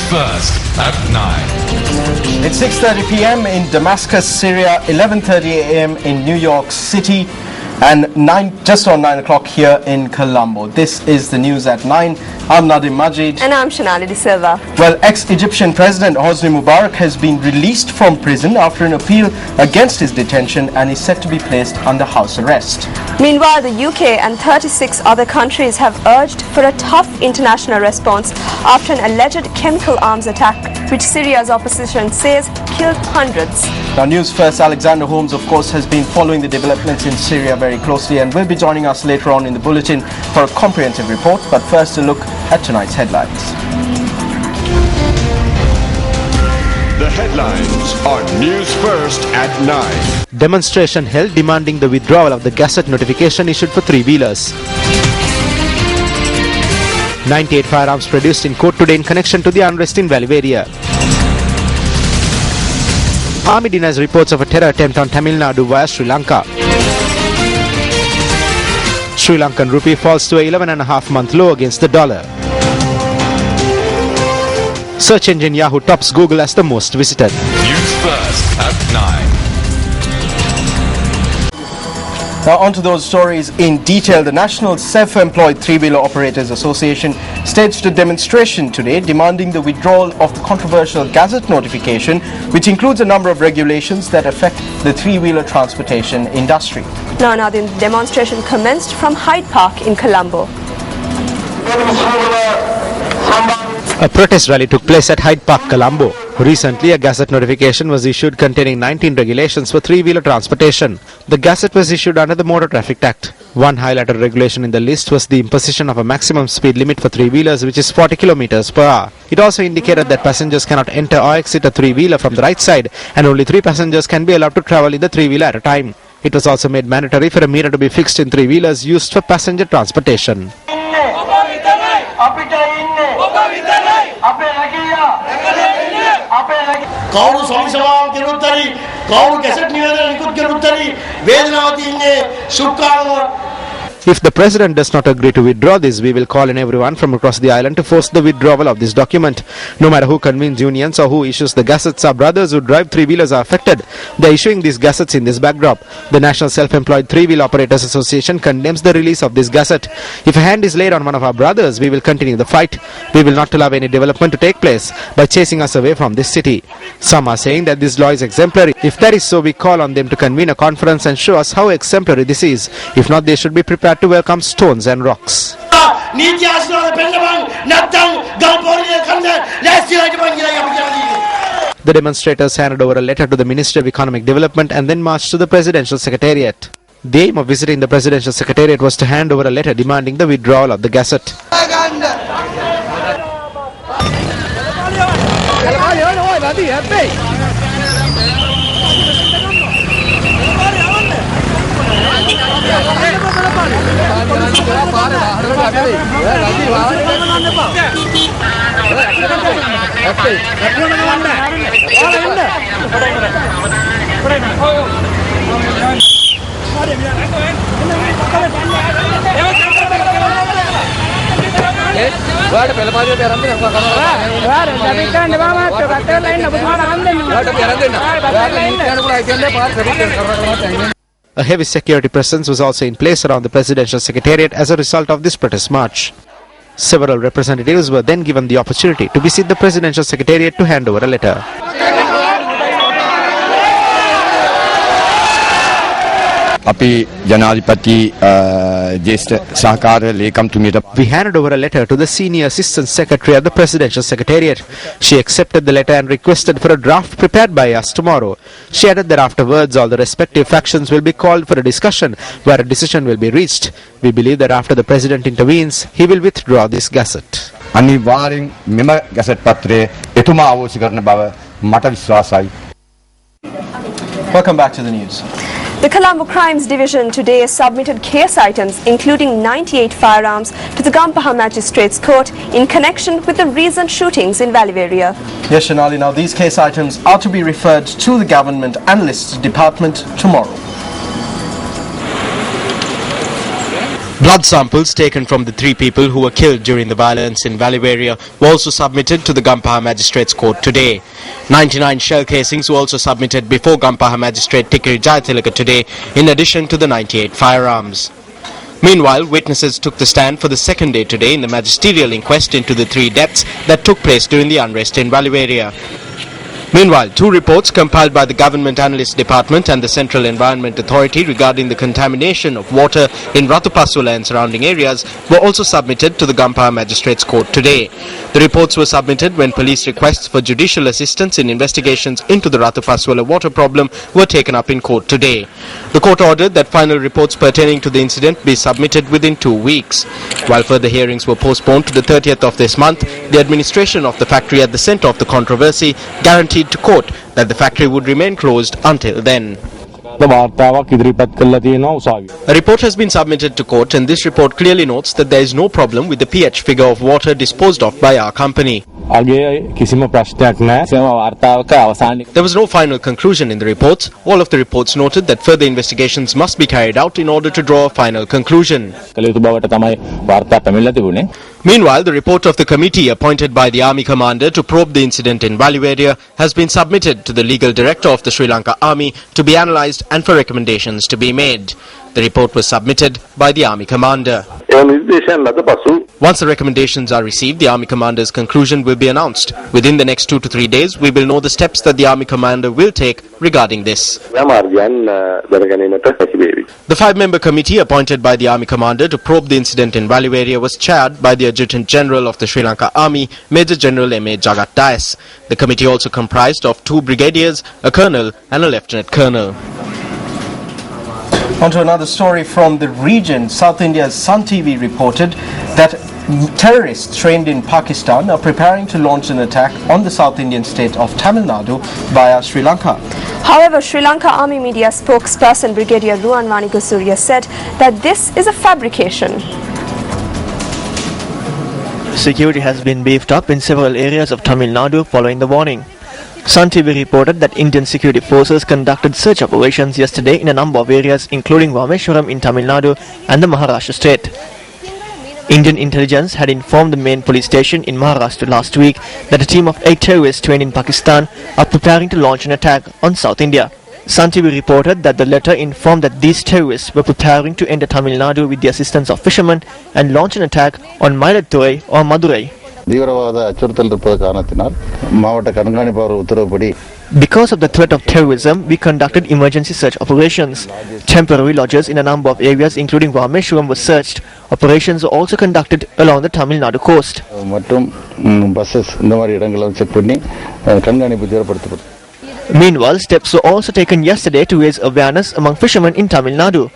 First at 9. It's 6:30 p.m. in Damascus, Syria, 11:30 a.m. in New York City, and just on 9 o'clock here in Colombo. This is the news at 9. I'm Nadim Majid. And I'm Shanali De Silva. Well, ex-Egyptian President Hosni Mubarak has been released from prison after an appeal against his detention and is set to be placed under house arrest. Meanwhile, the UK and 36 other countries have urged for a tough international response after an alleged chemical arms attack, which Syria's opposition says killed hundreds. Now, News First Alexander Holmes, of course, has been following the developments in Syria very closely and will be joining us later on in the bulletin for a comprehensive report. But first, a look at tonight's headlines. The headlines on News First at 9. Demonstration held demanding the withdrawal of the Gazette notification issued for three-wheelers. 98 firearms produced in court today in connection to the unrest in Valley area. Army denies reports of a terror attempt on Tamil Nadu via Sri Lanka. Sri Lankan rupee falls to a 11.5-month low against the dollar. Search engine Yahoo tops Google as the most visited. News First at 9. Now, on to those stories in detail. The National Self-Employed Three-Wheeler Operators Association staged a demonstration today demanding the withdrawal of the controversial Gazette notification, which includes a number of regulations that affect the three-wheeler transportation industry. Now the demonstration commenced from Hyde Park in Colombo. A protest rally took place at Hyde Park, Colombo. Recently, a Gazette notification was issued containing 19 regulations for three-wheeler transportation. The Gazette was issued under the Motor Traffic Act. One highlighted regulation in the list was the imposition of a maximum speed limit for three-wheelers, which is 40 kilometers per hour. It also indicated that passengers cannot enter or exit a three-wheeler from the right side, and only 3 passengers can be allowed to travel in the three-wheeler at a time. It was also made mandatory for a meter to be fixed in three-wheelers used for passenger transportation. If the President does not agree to withdraw this, we will call in everyone from across the island to force the withdrawal of this document. No matter who convenes unions or who issues the gazettes, our brothers who drive three-wheelers are affected. They are issuing these gazettes in this backdrop. The National Self-Employed Three-Wheel Operators Association condemns the release of this gazette. If a hand is laid on one of our brothers, we will continue the fight. We will not allow any development to take place by chasing us away from this city. Some are saying that this law is exemplary. If that is so, we call on them to convene a conference and show us how exemplary this is. If not, they should be prepared to welcome stones and rocks. The demonstrators handed over a letter to the Ministry of Economic Development and then marched to the Presidential Secretariat. The aim of visiting the Presidential Secretariat was to hand over a letter demanding the withdrawal of the Gazette. A heavy security presence was also in place around the Presidential Secretariat as a result of this protest march. Several representatives were then given the opportunity to visit the Presidential Secretariat to hand over a letter. We handed over a letter to the Senior Assistant Secretary of the Presidential Secretariat. She accepted the letter and requested for a draft prepared by us tomorrow. She added that afterwards all the respective factions will be called for a discussion where a decision will be reached. We believe that after the President intervenes, he will withdraw this gazette. Welcome back to the news. The Colombo Crimes Division today submitted case items including 98 firearms to the Gampaha Magistrates Court in connection with the recent shootings in Valiveria. Yes, Shanali, now these case items are to be referred to the Government Analysts Department tomorrow. Blood samples taken from the 3 people who were killed during the violence in Valiveria were also submitted to the Gampaha Magistrates Court today. 99 shell casings were also submitted before Gampaha Magistrate Tikiri Jayatilaka today, in addition to the 98 firearms. Meanwhile, witnesses took the stand for the second day today in the magisterial inquest into the 3 deaths that took place during the unrest in Valiveria. Meanwhile, 2 reports compiled by the Government Analyst Department and the Central Environment Authority regarding the contamination of water in Ratupasula and surrounding areas were also submitted to the Gampaha Magistrates Court today. The reports were submitted when police requests for judicial assistance in investigations into the Ratupasula water problem were taken up in court today. The court ordered that final reports pertaining to the incident be submitted within 2 weeks. While further hearings were postponed to the 30th of this month, the administration of the factory at the centre of the controversy guaranteed to court that the factory would remain closed until then. A report has been submitted to court, and this report clearly notes that there is no problem with the pH figure of water disposed of by our company. There was no final conclusion in the reports. All of the reports noted that further investigations must be carried out in order to draw a final conclusion. Meanwhile, the report of the committee appointed by the Army Commander to probe the incident in Valiveria has been submitted to the Legal Director of the Sri Lanka Army to be analysed and for recommendations to be made. The report was submitted by the Army Commander. Once the recommendations are received, the Army Commander's conclusion will be announced. Within the next 2 to 3 days, we will know the steps that the Army Commander will take regarding this. The 5-member committee appointed by the Army Commander to probe the incident in Valiveria was chaired by the Adjutant General of the Sri Lanka Army, Major General M.A. Jagat Dias. The committee also comprised of 2 brigadiers, a colonel and a lieutenant colonel. On to another story from the region. South India's Sun TV reported that terrorists trained in Pakistan are preparing to launch an attack on the South Indian state of Tamil Nadu via Sri Lanka. However, Sri Lanka Army media spokesperson Brigadier Ruwan Wanikusurya said that this is a fabrication. Security has been beefed up in several areas of Tamil Nadu following the warning. Sun TV reported that Indian security forces conducted search operations yesterday in a number of areas including Rameshwaram in Tamil Nadu and the Maharashtra state. Indian intelligence had informed the main police station in Maharashtra last week that a team of 8 terrorists trained in Pakistan are preparing to launch an attack on South India. Sun TV reported that the letter informed that these terrorists were preparing to enter Tamil Nadu with the assistance of fishermen and launch an attack on Mayilathurai or Madurai. Because of the threat of terrorism, we conducted emergency search operations. Temporary lodges in a number of areas including Rameshwaram were searched. Operations were also conducted along the Tamil Nadu coast. Meanwhile, steps were also taken yesterday to raise awareness among fishermen in Tamil Nadu.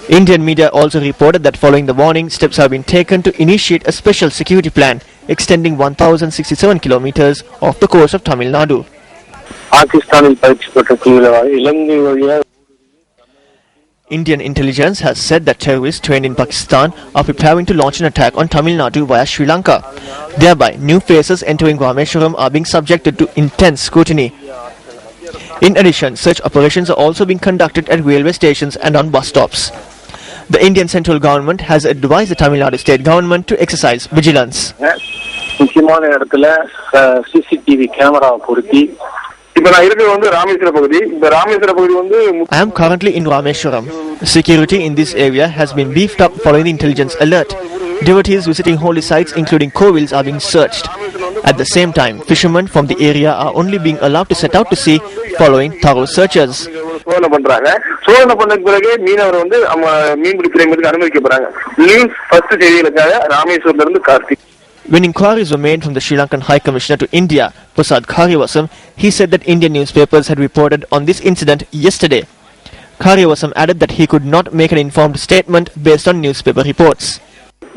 Indian media also reported that following the warning, steps have been taken to initiate a special security plan extending 1,067 kilometers off the coast of Tamil Nadu. Indian intelligence has said that terrorists trained in Pakistan are preparing to launch an attack on Tamil Nadu via Sri Lanka. Thereby, new faces entering Rameshwaram are being subjected to intense scrutiny. In addition, search operations are also being conducted at railway stations and on bus stops. The Indian central government has advised the Tamil Nadu state government to exercise vigilance. I am currently in Rameshwaram. Security in this area has been beefed up following the intelligence alert. Devotees visiting holy sites including Kovils are being searched. At the same time, fishermen from the area are only being allowed to set out to sea following thorough searches. When inquiries were made from the Sri Lankan High Commissioner to India, Prasad Karyavasam, he said that Indian newspapers had reported on this incident yesterday. Karyavasam added that he could not make an informed statement based on newspaper reports.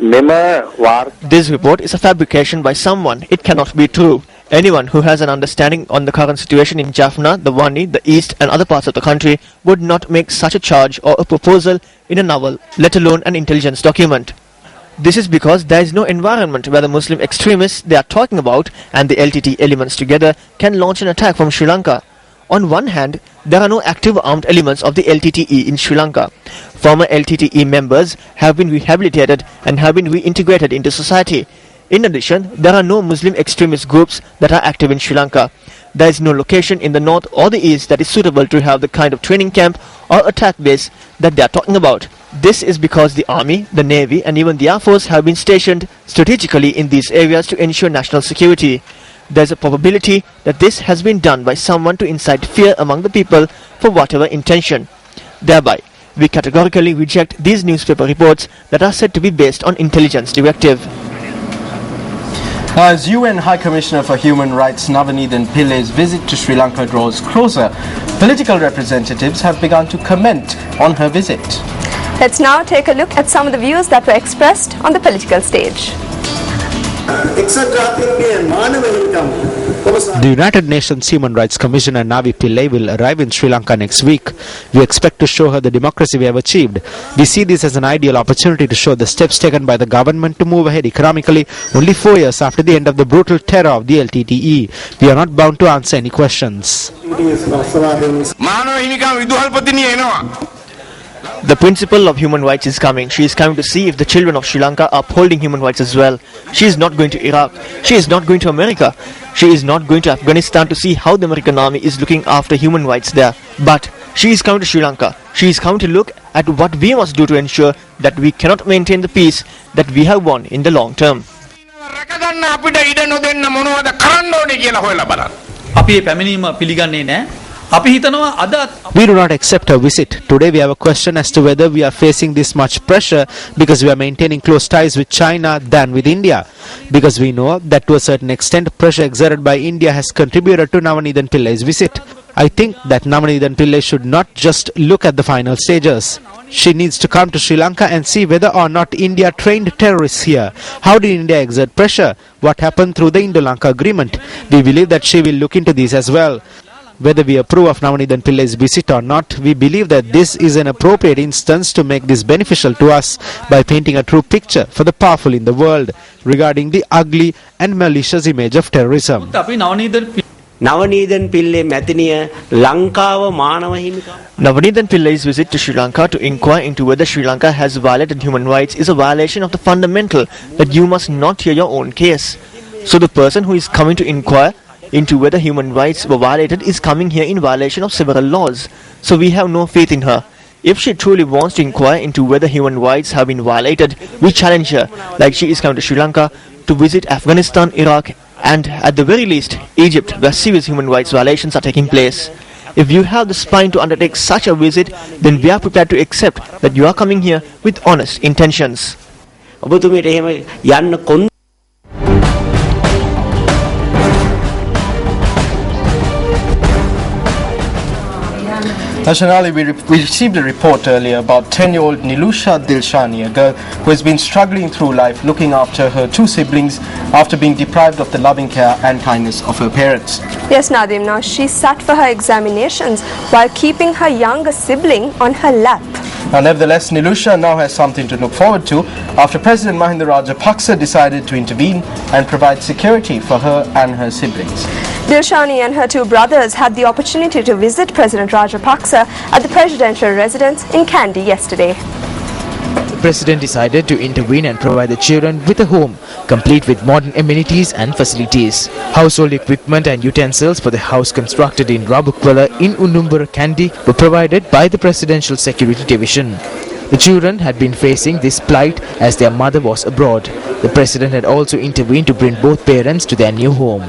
This report is a fabrication by someone. It cannot be true. Anyone who has an understanding on the current situation in Jaffna, the Wani, the East and other parts of the country would not make such a charge or a proposal in a novel, let alone an intelligence document. This is because there is no environment where the Muslim extremists they are talking about and the LTT elements together can launch an attack from Sri Lanka. On one hand, there are no active armed elements of the LTTE in Sri Lanka. Former LTTE members have been rehabilitated and have been reintegrated into society. In addition, there are no Muslim extremist groups that are active in Sri Lanka. There is no location in the north or the east that is suitable to have the kind of training camp or attack base that they are talking about. This is because the army, the navy and even the air force have been stationed strategically in these areas to ensure national security. There is a probability that this has been done by someone to incite fear among the people for whatever intention. Thereby, we categorically reject these newspaper reports that are said to be based on intelligence directive. As UN High Commissioner for Human Rights Navanithan Pillai's visit to Sri Lanka draws closer, political representatives have begun to comment on her visit. Let's now take a look at some of the views that were expressed on the political stage. The United Nations Human Rights Commissioner Navi Pillai will arrive in Sri Lanka next week. We expect to show her the democracy we have achieved. We see this as an ideal opportunity to show the steps taken by the government to move ahead economically only 4 years after the end of the brutal terror of the LTTE. We are not bound to answer any questions. The principal of human rights is coming. She is coming to see if the children of Sri Lanka are upholding human rights as well. She is not going to Iraq. She is not going to America. She is not going to Afghanistan to see how the American army is looking after human rights there. But she is coming to Sri Lanka. She is coming to look at what we must do to ensure that we cannot maintain the peace that we have won in the long term. We do not accept her visit. Today we have a question as to whether we are facing this much pressure because we are maintaining close ties with China than with India. Because we know that to a certain extent pressure exerted by India has contributed to Navanithan Pillai's visit. I think that Navanithan Pillai should not just look at the final stages. She needs to come to Sri Lanka and see whether or not India trained terrorists here. How did India exert pressure? What happened through the Indo-Lanka agreement? We believe that she will look into this as well. Whether we approve of Navanithan Pillai's visit or not, we believe that this is an appropriate instance to make this beneficial to us by painting a true picture for the powerful in the world regarding the ugly and malicious image of terrorism. Navanithan Pillai මැතිනිය ලංකාව මානව හිමිකම් Navanithan Pillai's visit to Sri Lanka to inquire into whether Sri Lanka has violated human rights is a violation of the fundamental that you must not hear your own case. So the person who is coming to inquire into whether human rights were violated is coming here in violation of several laws. So we have no faith in her. If she truly wants to inquire into whether human rights have been violated, we challenge her, like she is coming to Sri Lanka, to visit Afghanistan, Iraq and at the very least Egypt, where serious human rights violations are taking place. If you have the spine to undertake such a visit, then we are prepared to accept that you are coming here with honest intentions. ඔබතුමීට එහෙම යන්න කොන් Shanali, we received a report earlier about 10-year-old Nilusha Dilshani, a girl who has been struggling through life looking after her two siblings after being deprived of the loving care and kindness of her parents. Yes, Nadim, now she sat for her examinations while keeping her younger sibling on her lap. Now, nevertheless, Nilusha now has something to look forward to after President Mahinda Rajapaksa decided to intervene and provide security for her and her siblings. Dilshani and her two brothers had the opportunity to visit President Rajapaksa at the presidential residence in Kandy yesterday. The President decided to intervene and provide the children with a home, complete with modern amenities and facilities. Household equipment and utensils for the house constructed in Rabukwala in Unumbura, Kandy were provided by the Presidential Security Division. The children had been facing this plight as their mother was abroad. The President had also intervened to bring both parents to their new home.